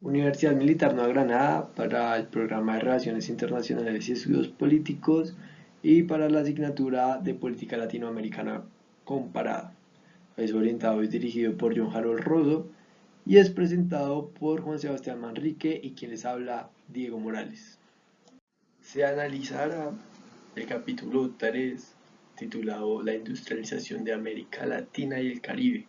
Universidad Militar Nueva Granada para el programa de Relaciones Internacionales y Estudios Políticos y para la asignatura de Política Latinoamericana Comparada. Es orientado y dirigido por John Harold Rosso y es presentado por Juan Sebastián Manrique y quien les habla Diego Morales. Se analizará el capítulo 3 titulado La industrialización de América Latina y el Caribe,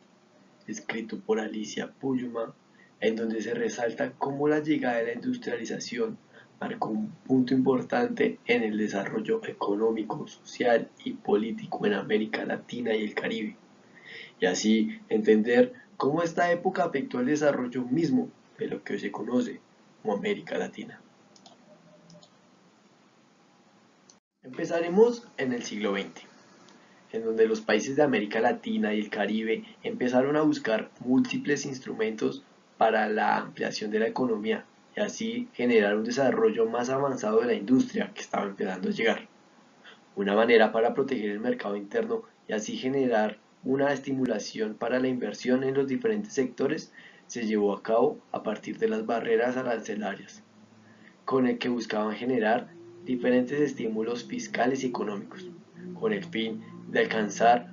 escrito por Alicia Puyuma, en donde se resalta cómo la llegada de la industrialización marcó un punto importante en el desarrollo económico, social y político en América Latina y el Caribe, y así entender cómo esta época afectó el desarrollo mismo de lo que hoy se conoce como América Latina. Empezaremos en el siglo XX, en donde los países de América Latina y el Caribe empezaron a buscar múltiples instrumentos para la ampliación de la economía y así generar un desarrollo más avanzado de la industria que estaba empezando a llegar. Una manera para proteger el mercado interno y así generar una estimulación para la inversión en los diferentes sectores se llevó a cabo a partir de las barreras arancelarias, con el que buscaban generar diferentes estímulos fiscales y económicos, con el fin de alcanzar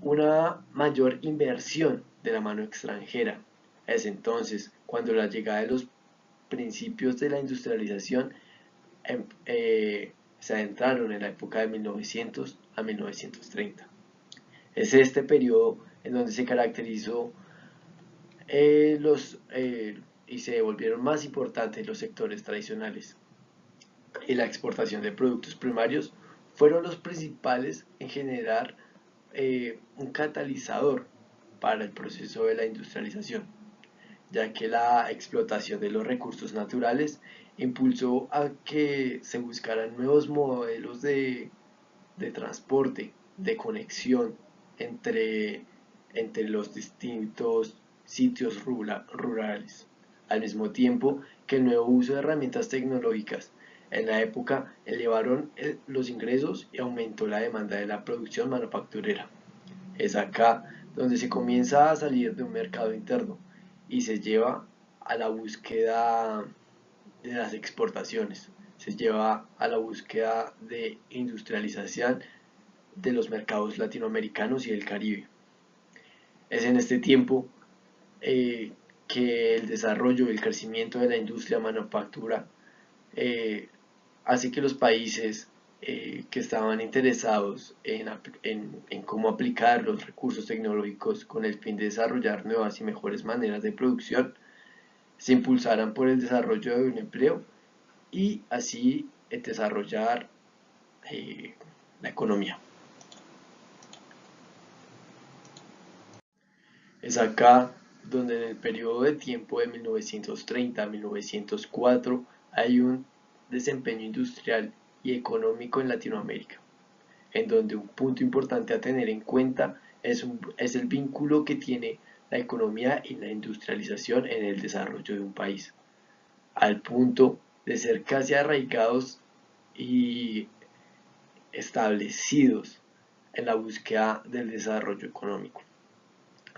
una mayor inversión de la mano extranjera. Es entonces cuando la llegada de los principios de la industrialización se adentraron en la época de 1900 a 1930. Es este periodo en donde se caracterizó y se volvieron más importantes los sectores tradicionales y la exportación de productos primarios fueron los principales en generar un catalizador para el proceso de la industrialización, ya que la explotación de los recursos naturales impulsó a que se buscaran nuevos modelos de transporte, de conexión entre, entre los distintos sitios rurales, al mismo tiempo que el nuevo uso de herramientas tecnológicas en la época elevaron los ingresos y aumentó la demanda de la producción manufacturera. Es acá donde se comienza a salir de un mercado interno y se lleva a la búsqueda de las exportaciones, se lleva a la búsqueda de industrialización de los mercados latinoamericanos y del Caribe. Es en este tiempo que el desarrollo y el crecimiento de la industria manufactura eh, hace que los países que estaban interesados en cómo aplicar los recursos tecnológicos con el fin de desarrollar nuevas y mejores maneras de producción se impulsaran por el desarrollo de un empleo y así desarrollar eh, la economía. Es acá donde en el periodo de tiempo de 1930 a 1904 hay un desempeño industrial y económico en Latinoamérica, en donde un punto importante a tener en cuenta es el vínculo que tiene la economía y la industrialización en el desarrollo de un país, al punto de ser casi arraigados y establecidos en la búsqueda del desarrollo económico,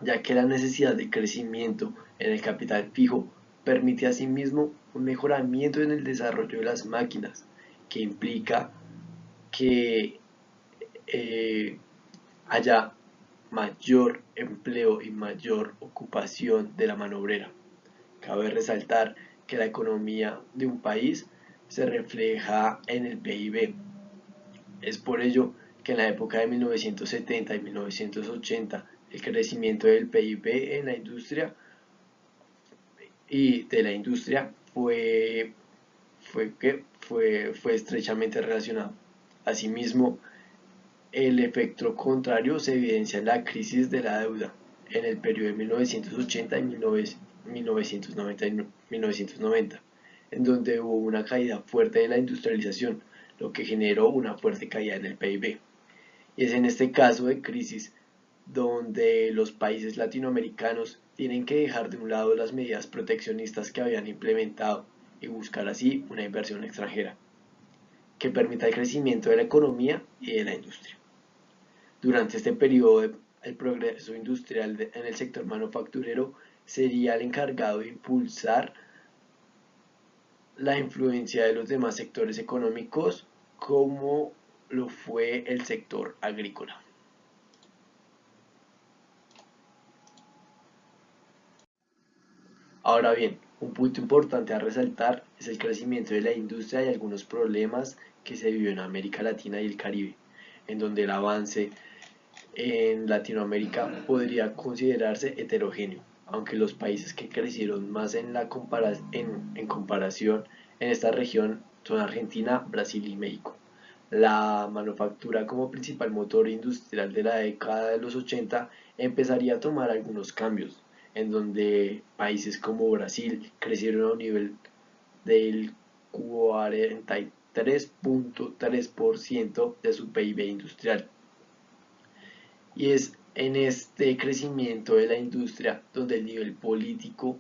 ya que la necesidad de crecimiento en el capital fijo permite asimismo un mejoramiento en el desarrollo de las máquinas, que implica que eh, haya mayor empleo y mayor ocupación de la mano obrera. Cabe resaltar que la economía de un país se refleja en el PIB. Es por ello que en la época de 1970 y 1980 el crecimiento del PIB en la industria y de la industria fue estrechamente relacionado. Asimismo, el efecto contrario se evidencia en la crisis de la deuda en el periodo de 1980 y 1990, en donde hubo una caída fuerte de la industrialización, lo que generó una fuerte caída en el PIB. Y es en este caso de crisis donde los países latinoamericanos tienen que dejar de un lado las medidas proteccionistas que habían implementado y buscar así una inversión extranjera que permita el crecimiento de la economía y de la industria. Durante este periodo, el progreso industrial en el sector manufacturero sería el encargado de impulsar la influencia de los demás sectores económicos como lo fue el sector agrícola. Ahora bien, un punto importante a resaltar es el crecimiento de la industria y algunos problemas que se vivió en América Latina y el Caribe, en donde el avance en Latinoamérica podría considerarse heterogéneo, aunque los países que crecieron más en comparación en esta región son Argentina, Brasil y México. La manufactura como principal motor industrial de la década de los 80 empezaría a tomar algunos cambios, en donde países como Brasil crecieron a un nivel del 43.3% de su PIB industrial. Y es en este crecimiento de la industria donde el nivel político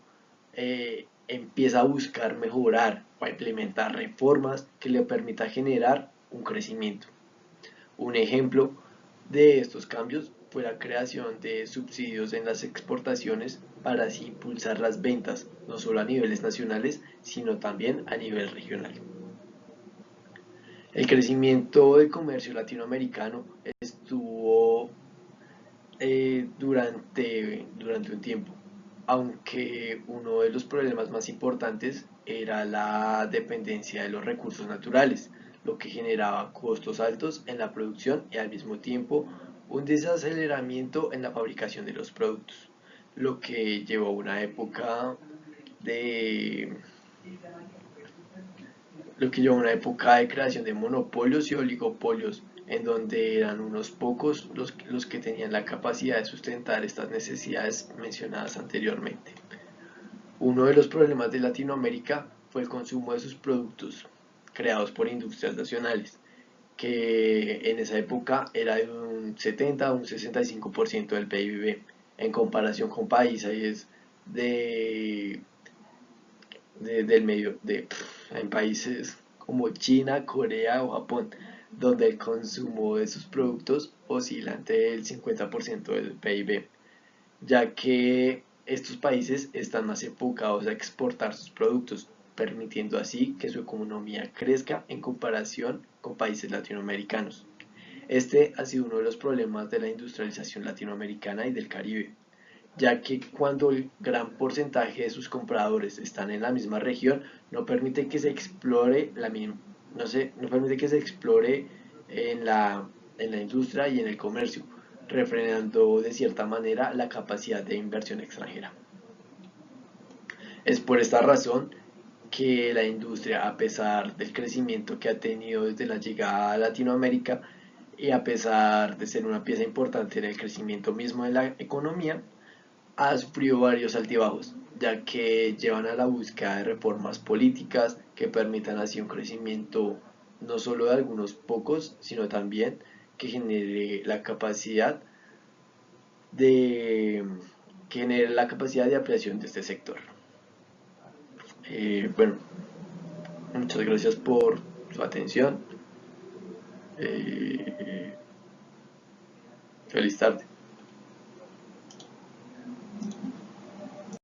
empieza a buscar mejorar o a implementar reformas que le permita generar un crecimiento. Un ejemplo de estos cambios fue la creación de subsidios en las exportaciones para así impulsar las ventas, no solo a niveles nacionales, sino también a nivel regional. El crecimiento del comercio latinoamericano estuvo durante un tiempo, aunque uno de los problemas más importantes era la dependencia de los recursos naturales, lo que generaba costos altos en la producción y al mismo tiempo un desaceleramiento en la fabricación de los productos, lo que llevó a una época de de creación de monopolios y oligopolios, en donde eran unos pocos los que tenían la capacidad de sustentar estas necesidades mencionadas anteriormente. Uno de los problemas de Latinoamérica fue el consumo de sus productos creados por industrias nacionales, que en esa época era de un 70 a un 65% del PIB, en comparación con países de del medio en países como China, Corea o Japón, donde el consumo de sus productos oscila entre el 50% del PIB, ya que estos países están más enfocados a exportar sus productos, permitiendo así que su economía crezca en comparación con países latinoamericanos. Este ha sido uno de los problemas de la industrialización latinoamericana y del Caribe, ya que cuando el gran porcentaje de sus compradores están en la misma región, no permite que se explore no permite que se explore en en la industria y en el comercio, refrenando de cierta manera la capacidad de inversión extranjera. Es por esta razón que la industria, a pesar del crecimiento que ha tenido desde la llegada a Latinoamérica y a pesar de ser una pieza importante en el crecimiento mismo de la economía, ha sufrido varios altibajos, ya que llevan a la búsqueda de reformas políticas que permitan así un crecimiento no solo de algunos pocos, sino también que genere la capacidad de ampliación de este sector. Bueno, muchas gracias por su atención. Feliz tarde.